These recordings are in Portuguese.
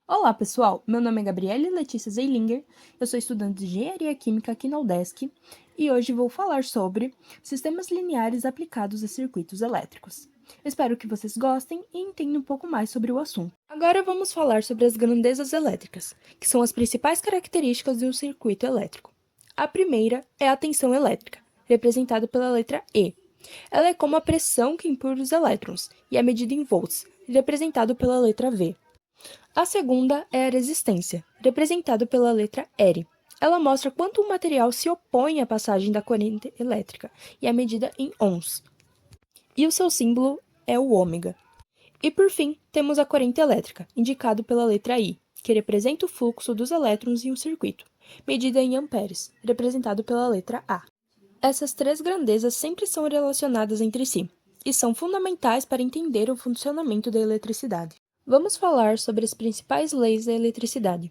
Olá, pessoal! Meu nome é Gabriele Letícia Zeilinger, eu sou estudante de Engenharia Química aqui na UDESC e hoje vou falar sobre sistemas lineares aplicados a circuitos elétricos. Espero que vocês gostem e entendam um pouco mais sobre o assunto. Agora vamos falar sobre as grandezas elétricas, que são as principais características de um circuito elétrico. A primeira é a tensão elétrica, representada pela letra E. Ela é como a pressão que impulsa os elétrons e é medida em volts, representado pela letra V. A segunda é a resistência, representada pela letra R. Ela mostra quanto um material se opõe à passagem da corrente elétrica e é medida em ohms. E o seu símbolo é o ômega. E por fim, temos a corrente elétrica, indicado pela letra I, que representa o fluxo dos elétrons em um circuito, medida em amperes, representado pela letra A. Essas três grandezas sempre são relacionadas entre si e são fundamentais para entender o funcionamento da eletricidade. Vamos falar sobre as principais leis da eletricidade.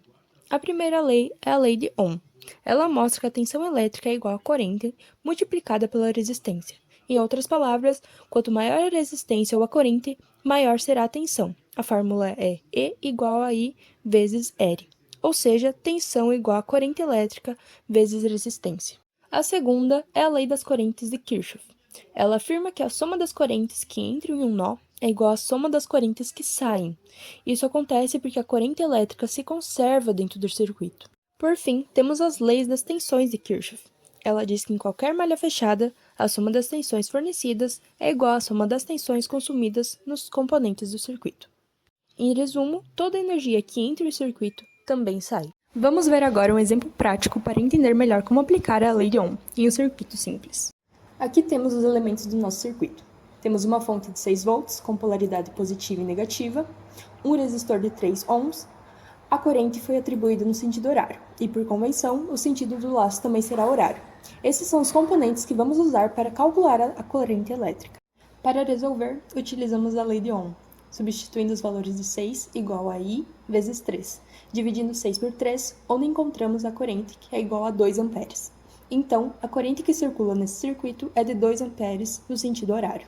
A primeira lei é a lei de Ohm. Ela mostra que a tensão elétrica é igual à corrente multiplicada pela resistência. Em outras palavras, quanto maior a resistência ou a corrente, maior será a tensão. A fórmula é E igual a I vezes R, ou seja, tensão igual a corrente elétrica vezes resistência. A segunda é a lei das correntes de Kirchhoff. Ela afirma que a soma das correntes que entram em um nó é igual à soma das correntes que saem. Isso acontece porque a corrente elétrica se conserva dentro do circuito. Por fim, temos as leis das tensões de Kirchhoff. Ela diz que em qualquer malha fechada, a soma das tensões fornecidas é igual à soma das tensões consumidas nos componentes do circuito. Em resumo, toda a energia que entra no circuito também sai. Vamos ver agora um exemplo prático para entender melhor como aplicar a lei de Ohm em um circuito simples. Aqui temos os elementos do nosso circuito. Temos uma fonte de 6 volts com polaridade positiva e negativa, um resistor de 3 ohms, a corrente foi atribuída no sentido horário, e por convenção, o sentido do laço também será horário. Esses são os componentes que vamos usar para calcular a corrente elétrica. Para resolver, utilizamos a lei de Ohm, substituindo os valores de 6 igual a I vezes 3, dividindo 6 por 3, onde encontramos a corrente que é igual a 2 amperes. Então, a corrente que circula nesse circuito é de 2 amperes no sentido horário.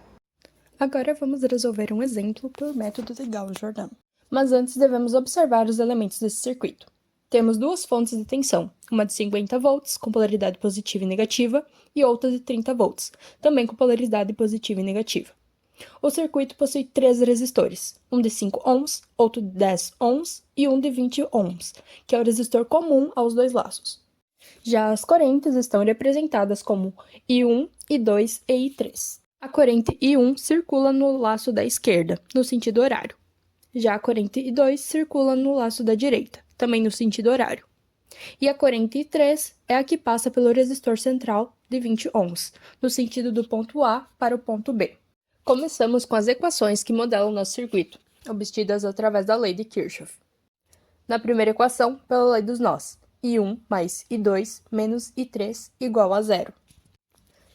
Agora vamos resolver um exemplo por método de Gauss-Jordan. Mas antes devemos observar os elementos desse circuito. Temos duas fontes de tensão, uma de 50 volts com polaridade positiva e negativa e outra de 30 volts, também com polaridade positiva e negativa. O circuito possui três resistores, um de 5 ohms, outro de 10 ohms e um de 20 ohms, que é o resistor comum aos dois laços. Já as correntes estão representadas como I1, I2 e I3. A corrente I1 circula no laço da esquerda, no sentido horário. Já a corrente I2 circula no laço da direita, também no sentido horário. E a corrente I3 é a que passa pelo resistor central de 20 ohms, no sentido do ponto A para o ponto B. Começamos com as equações que modelam nosso circuito, obtidas através da lei de Kirchhoff. Na primeira equação, pela lei dos nós, I1 mais I2 menos I3 igual a 0.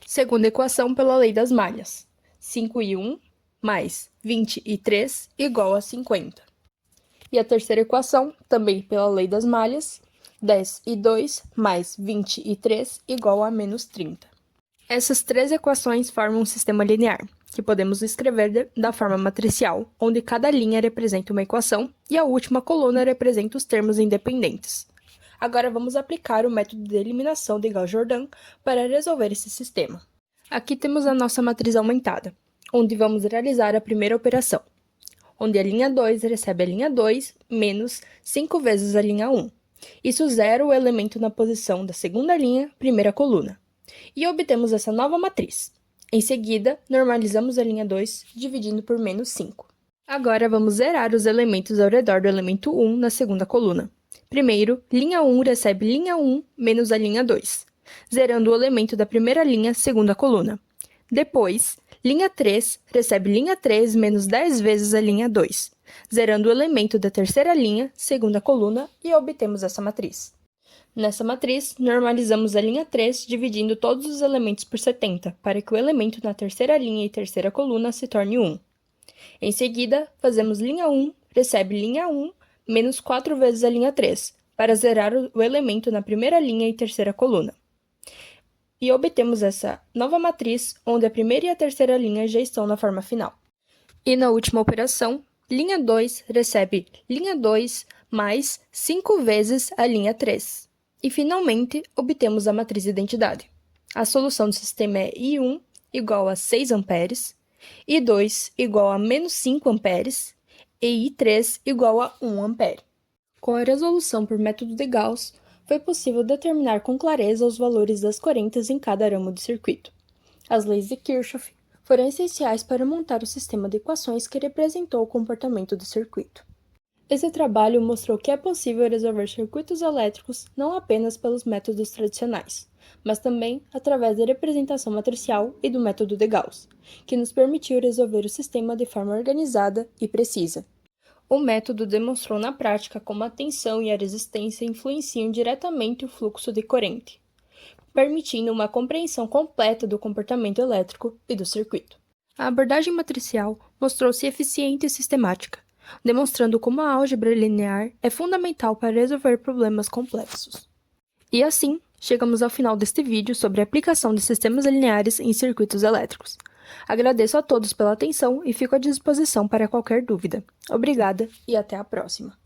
Segunda equação pela lei das malhas, 5I1 mais 20I3 igual a 50. E a terceira equação, também pela lei das malhas, 10I2 mais 20I3 igual a menos 30. Essas três equações formam um sistema linear, que podemos escrever da forma matricial, onde cada linha representa uma equação e a última coluna representa os termos independentes. Agora vamos aplicar o método de eliminação de Gauss-Jordan para resolver esse sistema. Aqui temos a nossa matriz aumentada, onde vamos realizar a primeira operação, onde a linha 2 recebe a linha 2 menos 5 vezes a linha 1. Isso zera o elemento na posição da segunda linha, primeira coluna. E obtemos essa nova matriz. Em seguida, normalizamos a linha 2, dividindo por menos 5. Agora vamos zerar os elementos ao redor do elemento 1 na segunda coluna. Primeiro, linha 1 recebe linha 1 menos a linha 2, zerando o elemento da primeira linha, segunda coluna. Depois, linha 3 recebe linha 3 menos 10 vezes a linha 2, zerando o elemento da terceira linha, segunda coluna, e obtemos essa matriz. Nessa matriz, normalizamos a linha 3, dividindo todos os elementos por 70, para que o elemento na terceira linha e terceira coluna se torne 1. Em seguida, fazemos linha 1 recebe linha 1 menos 4 vezes a linha 3, para zerar o elemento na primeira linha e terceira coluna. E obtemos essa nova matriz, onde a primeira e a terceira linha já estão na forma final. E na última operação, linha 2 recebe linha 2 mais 5 vezes a linha 3. E, finalmente, obtemos a matriz de identidade. A solução do sistema é I1 igual a 6 amperes, I2 igual a menos 5 amperes e I3 igual a 1 ampere. Com a resolução por método de Gauss, foi possível determinar com clareza os valores das correntes em cada ramo de circuito. As leis de Kirchhoff foram essenciais para montar o sistema de equações que representou o comportamento do circuito. Esse trabalho mostrou que é possível resolver circuitos elétricos não apenas pelos métodos tradicionais, mas também através da representação matricial e do método de Gauss, que nos permitiu resolver o sistema de forma organizada e precisa. O método demonstrou na prática como a tensão e a resistência influenciam diretamente o fluxo de corrente, permitindo uma compreensão completa do comportamento elétrico e do circuito. A abordagem matricial mostrou-se eficiente e sistemática, demonstrando como a álgebra linear é fundamental para resolver problemas complexos. E assim, chegamos ao final deste vídeo sobre a aplicação de sistemas lineares em circuitos elétricos. Agradeço a todos pela atenção e fico à disposição para qualquer dúvida. Obrigada e até a próxima!